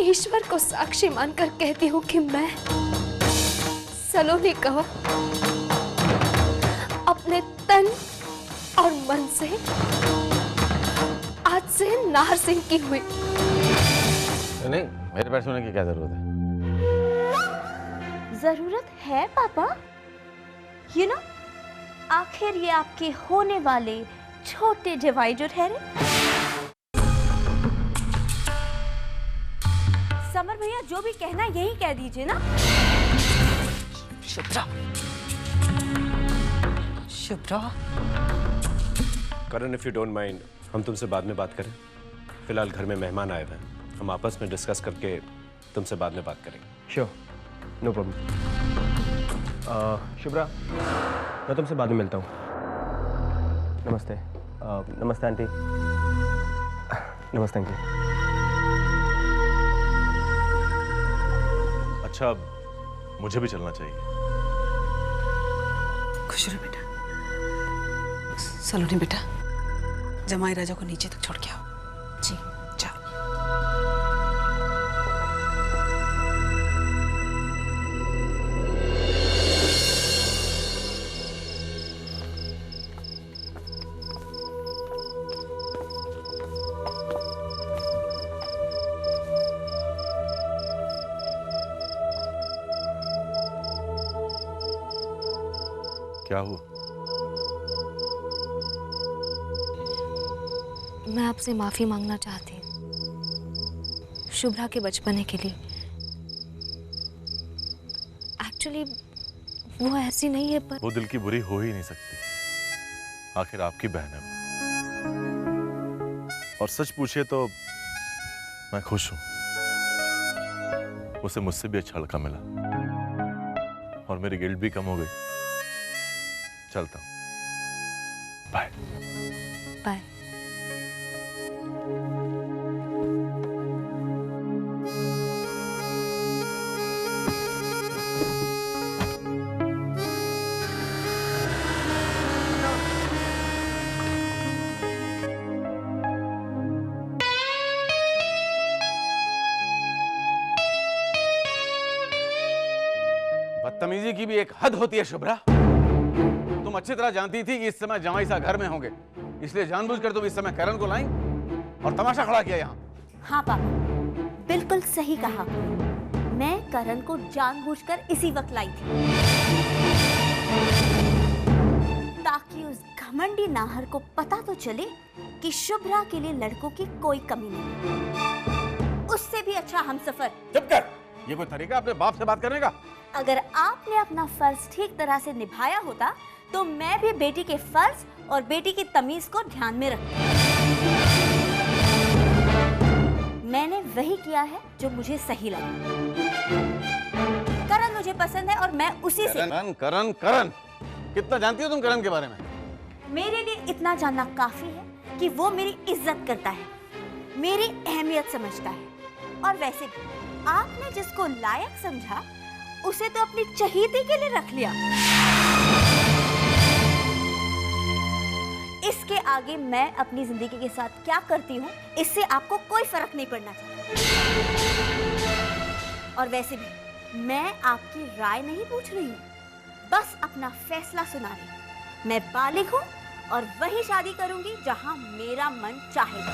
ईश्वर को साक्षी मानकर कहती हूँ कि मैं सलोनी को अपने तन और मन से आज से नाहर सिंह की हुई। नहीं, मेरे पैर छूने की क्या जरूरत है? जरूरत है पापा। यू नो, आखिर ये आपके होने वाले छोटे जवाई जो ठहरे। समर भैया जो भी कहना यही कह दीजिए ना। शुभ्रा, शुभ्रा। करण, इफ यू डोंट माइंड, हम तुमसे बाद में बात करें। फिलहाल घर में मेहमान आए हुए हैं, हम आपस में डिस्कस करके तुमसे बाद में बात करेंगे। Sure, no problem. शुभ्रा, मैं तुमसे बाद में मिलता हूँ। नमस्ते। नमस्ते आंटी। नमस्ते अंकल। अच्छा, मुझे भी चलना चाहिए। खुश रहो बेटा। सलोनी बेटा, जमाई राजा को नीचे तक छोड़ के आओ। जी। जाओ। क्या हुआ? मैं आपसे माफी मांगना चाहती हूँ शुभ्रा के बचपने के लिए। एक्चुअली वो ऐसी नहीं है, पर वो दिल की बुरी हो ही नहीं सकती। आखिर आपकी बहन है वो। और सच पूछिए तो मैं खुश हूं। उसे मुझसे भी अच्छा लड़का मिला और मेरी गिल्ट भी कम हो गई। चलता हूं। बाय। बाय। बदतमीजी की भी एक हद होती है शुभ्रा। तुम अच्छी तरह जानती थी कि इस समय जमाई साहब घर में होंगे, इसलिए जानबूझकर तुम इस समय करण को लाई और तमाशा खड़ा किया यहाँ। हाँ पापा, बिल्कुल सही कहा। मैं करण को जानबूझकर इसी वक्त लाई थी ताकि उस घमंडी नाहर को पता तो चले कि शुभ्रा के लिए लड़कों की कोई कमी नहीं। उससे भी अच्छा हमसफर। चुप कर, ये कोई तरीका अपने बाप से बात करने का? अगर आपने अपना फर्ज ठीक तरह से निभाया होता तो मैं भी बेटी के फर्ज और बेटी की तमीज को ध्यान में रखती। मैंने वही किया है जो मुझे सही लगा। करण मुझे पसंद है और मैं उसी से। करण, करण, करण, कितना जानती हो तुम करण के बारे में? मेरे लिए इतना जानना काफी है कि वो मेरी इज्जत करता है, मेरी अहमियत समझता है। और वैसे भी आपने जिसको लायक समझा उसे तो अपनी चहेती के लिए रख लिया। इसके आगे मैं अपनी जिंदगी के साथ क्या करती हूँ इससे आपको कोई फर्क नहीं पड़ना चाहिए। और वैसे भी मैं आपकी राय नहीं पूछ रही हूँ, बस अपना फैसला सुना रही हूँ। मैं बालिग हूँ और वही शादी करूंगी जहां मेरा मन चाहेगा।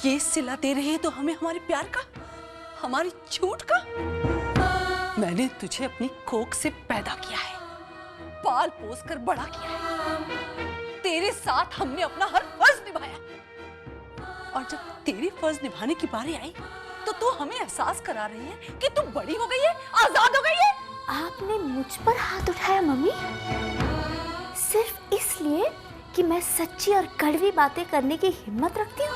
ये सिला दे रहे हैं तो हमें हमारे प्यार का, हमारी झूठ का। मैंने तुझे अपनी कोख से पैदा किया है, पाल पोस कर बड़ा किया है। तेरे साथ हमने अपना हर फर्ज निभाया और जब तेरी फर्ज निभाने की बारी आई तो तू हमें एहसास करा रही है कि तू बड़ी हो गई है, आजाद हो गई है। आपने मुझ पर हाथ उठाया मम्मी, सिर्फ इसलिए कि मैं सच्ची और कड़वी बातें करने की हिम्मत रखती हूँ।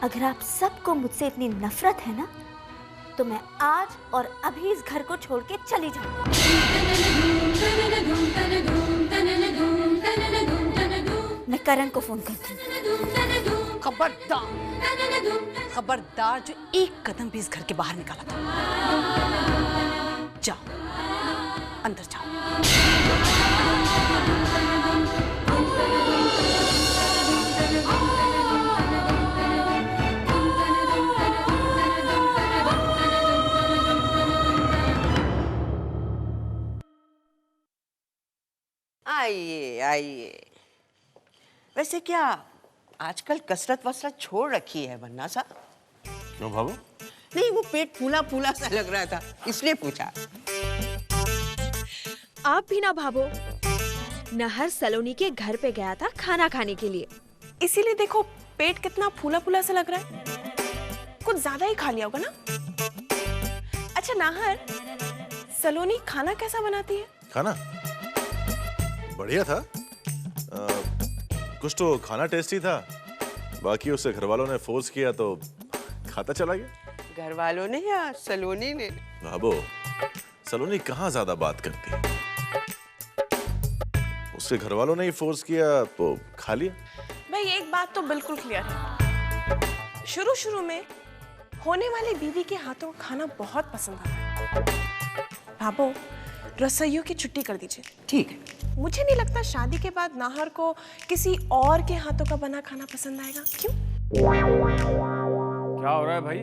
अगर आप सबको मुझसे इतनी नफरत है ना, तो मैं आज और अभी इस घर को छोड़ के चली जाऊंगी। मैं करण को फोन करती हूँ। खबरदार, खबरदार जो एक कदम भी इस घर के बाहर निकाला था। जाओ, अंदर जाओ। आइए आइए। वैसे क्या आजकल कसरत वसरत छोड़ रखी है वरना सा? क्यों भाभो? नहीं, वो पेट फूला फूला सा लग रहा था इसलिए पूछा। आप भी ना भाभो, नहर सलोनी के घर पे गया था खाना खाने के लिए, इसीलिए देखो पेट कितना फूला फूला सा लग रहा है। कुछ ज्यादा ही खा लिया होगा ना। अच्छा नाहर, सलोनी खाना कैसा बनाती है? खाना बढ़िया था। कुछ तो खाना टेस्टी था, बाकी उसे घर वालों ने फोर्स किया तो खाता चला गया। घर वालों ने या सलोनी ने? भाभो, सलोनी कहाँ ज्यादा बात करती है, उसके घर वालों ने ही फोर्स किया तो खा लिया। भाई एक बात तो बिल्कुल क्लियर है, शुरू शुरू में होने वाली बीवी के हाथों का खाना बहुत पसंद आता है। भाभो, रसोइयों की छुट्टी कर दीजिए। ठीक है। मुझे नहीं लगता शादी के बाद नाहर को किसी और के हाथों का बना खाना पसंद आएगा। क्यों? क्या हो रहा है भाई?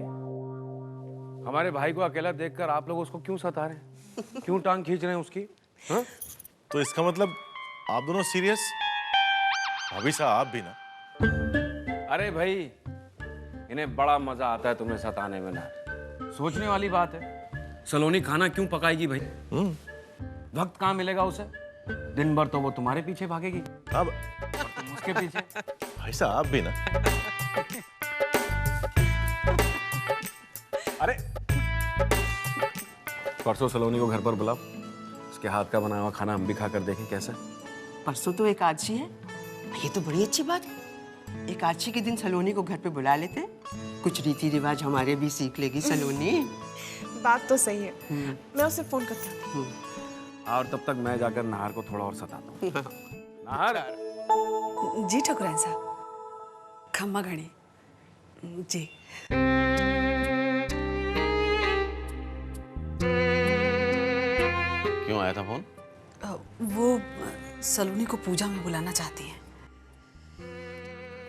हमारे भाई को अकेला देखकर आप लोग उसको क्यों सता रहे हैं? क्यों टांग खींच रहे हैं उसकी? हाँ? तो इसका मतलब आप दोनों सीरियस? भाभी साहब आप भी ना। अरे भाई, इन्हें बड़ा मजा आता है तुम्हें सताने में ना। सोचने वाली बात है, सलोनी खाना क्यों पकाएगी भाई? वक्त कहाँ मिलेगा उसे? दिन भर तो वो तुम्हारे पीछे भागेगी, अब तुम उसके पीछे। भाई साहब आप भी ना। अरे परसों सलोनी को घर पर बुलाओ, उसके हाथ का बना हुआ खाना हम भी खाकर देखें कैसा। परसों तो एकादशी है, ये तो बड़ी अच्छी बात है। एकादशी के दिन सलोनी को घर पे बुला लेते हैं, कुछ रीति रिवाज हमारे भी सीख लेगी सलोनी। बात तो सही है, मैं उसे फोन करती हूँ। और तब तक मैं जाकर नाहर को थोड़ा और सताता हूँ। नाहर। जी ठकुराइन साहब, खम्मा घणी जी। क्यों आया था फोन? वो सलोनी को पूजा में बुलाना चाहती हैं।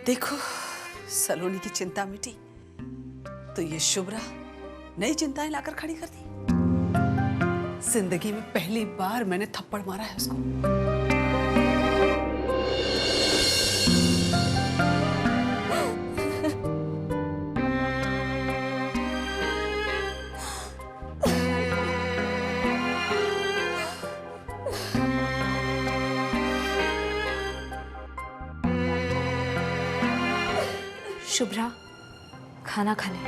देखो सलोनी की चिंता मिटी तो ये शुभ्रा नई चिंताएं लाकर खड़ी कर दी। जिंदगी में पहली बार मैंने थप्पड़ मारा है उसको। शुभ्रा, खाना खा ले।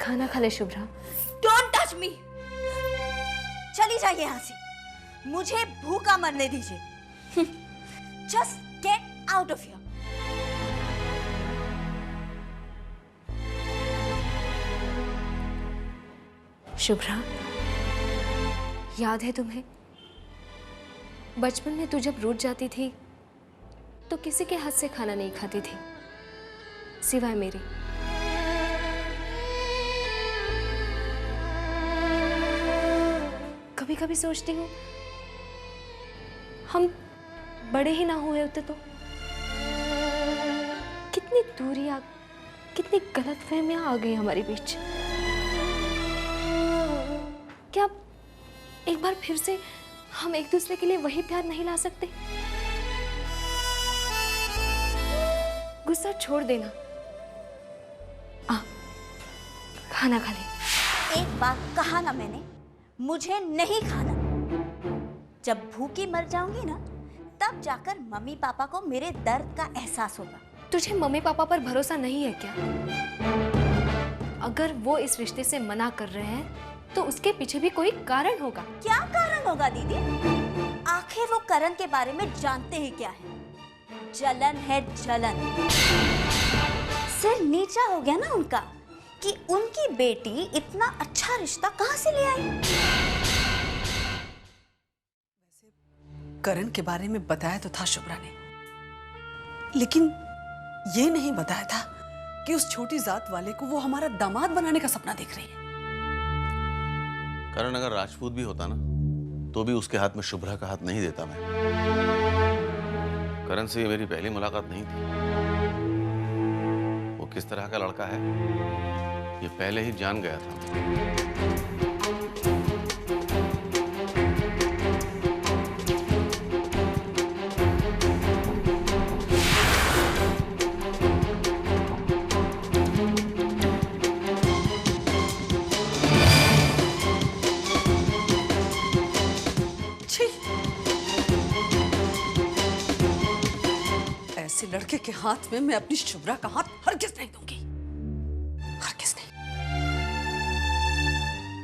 खाना खा ले शुभ्रा। Don't touch me. चली जाइए यहाँ से, मुझे भूखा मरने दीजिए। Just get out of here. Shubhra, याद है तुम्हें बचपन में तू जब रूठ जाती थी तो किसी के हाथ से खाना नहीं खाती थी सिवाय मेरी। कभी कभी सोचती हूँ हम बड़े ही ना हुए होते तो कितनी दूरियां, कितनी गलतफहमियां आ गई हमारे बीच। क्या एक बार फिर से हम एक दूसरे के लिए वही प्यार नहीं ला सकते? गुस्सा छोड़ देना, आ खाना खा ले। एक बात कहा ना मैंने, मुझे नहीं खाना। जब भूखी मर जाऊंगी ना तब जाकर मम्मी पापा को मेरे दर्द का एहसास होगा। तुझे मम्मी पापा पर भरोसा नहीं है क्या? अगर वो इस रिश्ते से मना कर रहे हैं तो उसके पीछे भी कोई कारण होगा। क्या कारण होगा दीदी? आखिर वो करण के बारे में जानते ही क्या है? जलन है, जलन। सिर नीचा हो गया ना उनका, कि उनकी बेटी इतना अच्छा रिश्ता कहां से ले आई। करण के बारे में बताया तो था शुभ्रा ने, लेकिन ये नहीं बताया था कि उस छोटी जात वाले को वो हमारा दामाद बनाने का सपना देख रही है। करण अगर राजपूत भी होता ना तो भी उसके हाथ में शुभ्रा का हाथ नहीं देता मैं। करण से ये मेरी पहली मुलाकात नहीं थी। वो किस तरह का लड़का है ये पहले ही जान गया था। ऐसे लड़के के हाथ में मैं अपनी शुभ्रा का हाथ हरगिज़ नहीं दूंगी, हरगिज़ नहीं।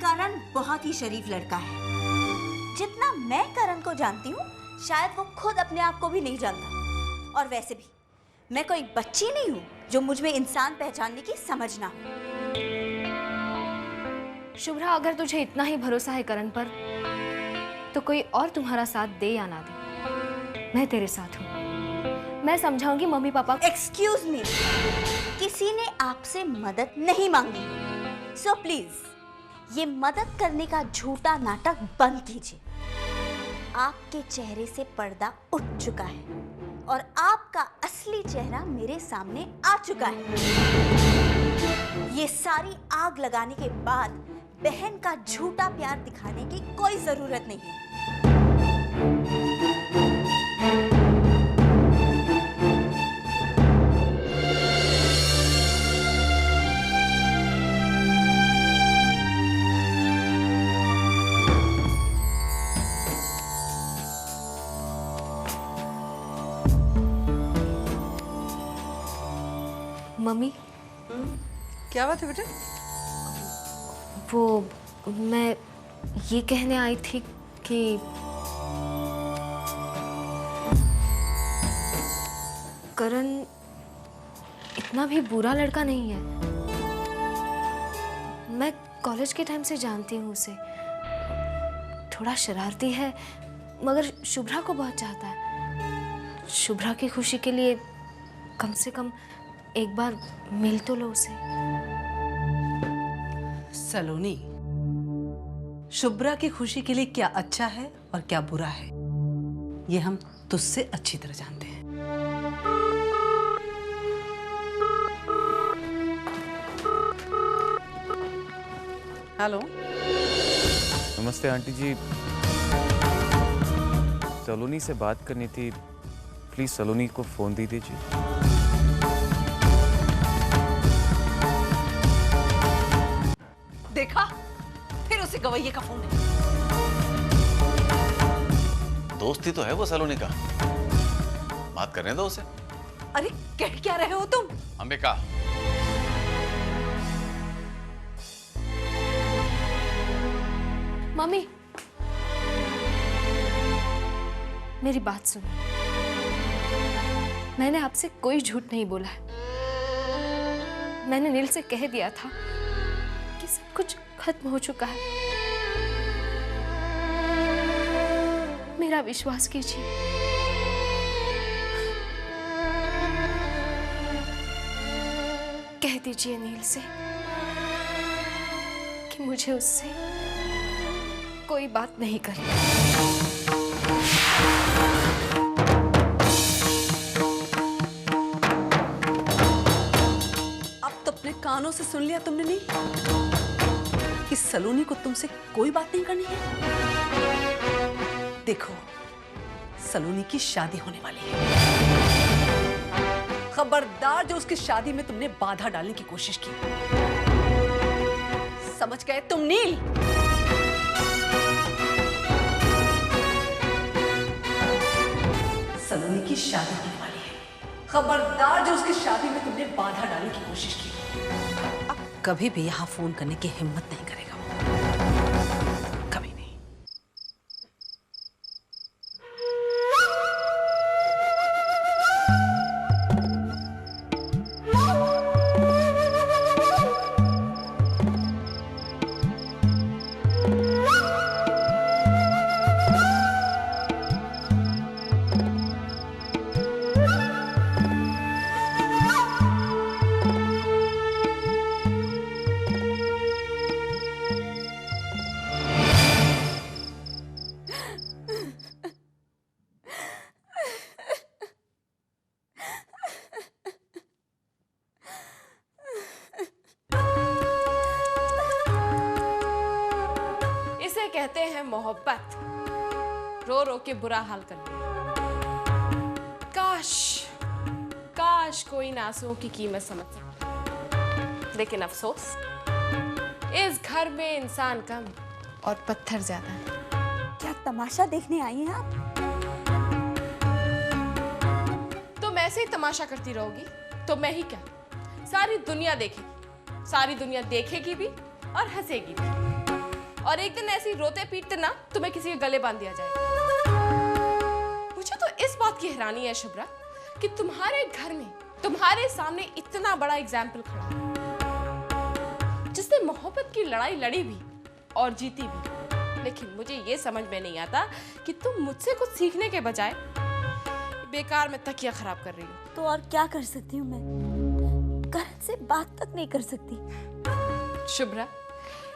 करण बहुत ही शरीफ लड़का है। जितना मैं करण को जानती हूँ शायद वो खुद अपने आप को भी नहीं जानता। और वैसे भी मैं कोई बच्ची नहीं हूँ जो मुझ में इंसान पहचानने की समझ ना हो। शुभ्रा, अगर तुझे इतना ही भरोसा है करण पर, तो कोई और तुम्हारा साथ दे या ना दे, मैं तेरे साथ हूँ। मैं समझाऊंगी मम्मी पापा। एक्सक्यूज मी, किसी ने आपसे मदद नहीं मांगी, सो प्लीज ये मदद करने का झूठा नाटक बंद कीजिए। आपके चेहरे से पर्दा उठ चुका है और आपका असली चेहरा मेरे सामने आ चुका है। ये सारी आग लगाने के बाद बहन का झूठा प्यार दिखाने की कोई जरूरत नहीं है। मम्मी, क्या बात है बेटा? वो मैं ये कहने आई थी कि करण इतना भी बुरा लड़का नहीं है। मैं कॉलेज के टाइम से जानती हूँ उसे। थोड़ा शरारती है मगर शुभ्रा को बहुत चाहता है। शुभ्रा की खुशी के लिए कम से कम एक बार मिल तो लो उसे। सलोनी, शुभ्रा की खुशी के लिए क्या अच्छा है और क्या बुरा है ये हम तुझसे अच्छी तरह जानते हैं। हेलो। नमस्ते आंटी जी, सलोनी से बात करनी थी, प्लीज सलोनी को फोन दे दीजिए। देखा, फिर उसे गवैये का फोन है। दोस्ती तो है वो सलोनी का, बात करने दो उसे। अरे कह क्या रहे हो तुम? अंबिका, मम्मी, मेरी बात सुनो। मैंने आपसे कोई झूठ नहीं बोला है। मैंने नील से कह दिया था कि सब कुछ खत्म हो चुका है। मेरा विश्वास कीजिए। कह दीजिए नील से कि मुझे उससे कोई बात नहीं करनी। अब तो अपने कानों से सुन लिया तुमने नहीं कि सलोनी को तुमसे कोई बात नहीं करनी है। देखो, सलोनी की शादी होने वाली है। खबरदार जो उसकी शादी में तुमने बाधा डालने की कोशिश की। समझ गए तुम नील? सलोनी की शादी होने वाली है। खबरदार जो उसकी शादी में तुमने बाधा डालने की कोशिश की। अब कभी भी यहां फोन करने की हिम्मत नहीं करेगा। कभी नहीं। मोहब्बत रो रो के बुरा हाल कर दिया। काश कोई इन आंसुओं की कीमत समझ सकता, लेकिन अफसोस इस घर में इंसान कम और पत्थर ज्यादा है। क्या तमाशा देखने आई हैं आप? तुम ऐसे ही तमाशा करती रहोगी तो मैं ही क्या, सारी दुनिया देखेगी, सारी दुनिया देखेगी भी और हंसेगी भी, और एक दिन ऐसे रोते पीटते ना तुम्हें किसी के गले बांध दिया जाएगा। मुझे तो इस बात की हैरानी है शुभ्रा कि तुम्हारे घर में तुम्हारे सामने इतना बड़ा एग्जाम्पल खड़ा है जिसने मोहब्बत की लड़ाई लड़ी भी और जीती भी, लेकिन मुझे ये समझ में नहीं आता कि तुम मुझसे कुछ सीखने के बजाय बेकार में तकिया खराब कर रही हो। तो और क्या कर सकती हूँ मैं? करण से बात तक नहीं कर सकती। शुभ्रा,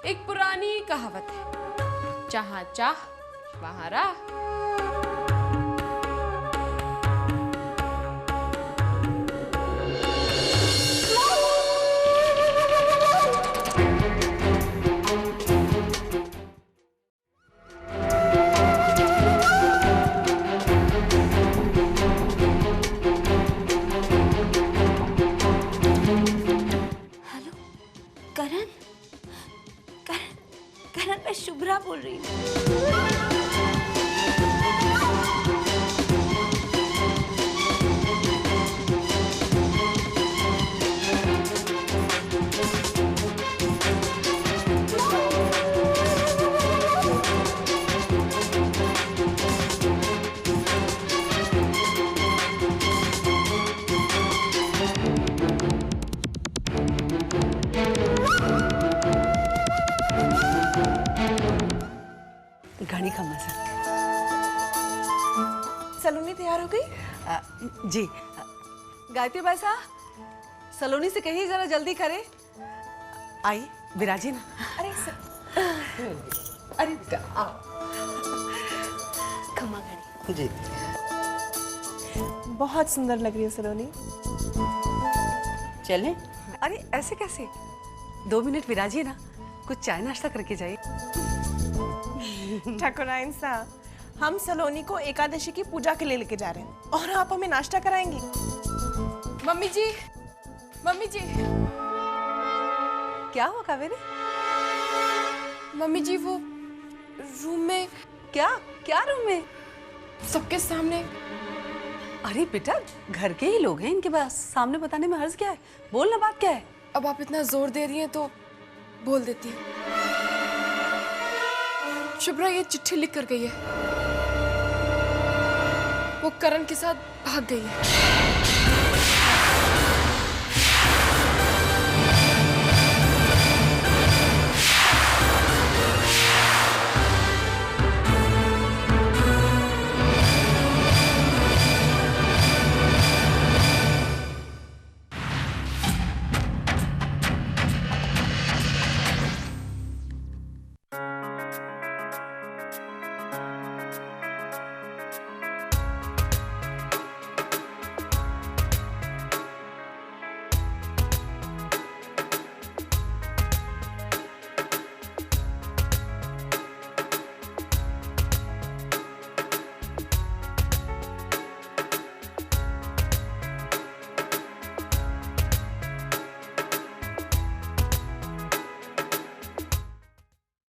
एक पुरानी कहावत है, जहां चाह वहां राह। करण, मैं शुभ्रा बोल रही हूँ। घड़ी का मजा। सलोनी तैयार हो गई? जी। गायत्री भाई साहब, सलोनी से कहिए जरा जल्दी करे। आई विराजी ना। अरे बेटा आओ। खमा घड़ी। जी बहुत सुंदर लग रही है सलोनी। चलें? अरे ऐसे कैसे? 2 मिनट विराजिए ना, कुछ चाय नाश्ता करके जाइए। ठाकुराइन साहब, हम सलोनी को एकादशी की पूजा के लिए लेके जा रहे हैं और आप हमें नाश्ता कराएंगी। मम्मी जी, मम्मी जी। क्या हुआ कावेरी? मम्मी जी वो रूम में। क्या क्या रूम में? सबके सामने। अरे बेटा, घर के ही लोग हैं, इनके पास सामने बताने में हर्ज क्या है? बोलना, बात क्या है? अब आप इतना जोर दे रही हैं तो बोल देती हूँ। शुभ्रा ये चिट्ठी लिख कर गई है, वो करण के साथ भाग गई है।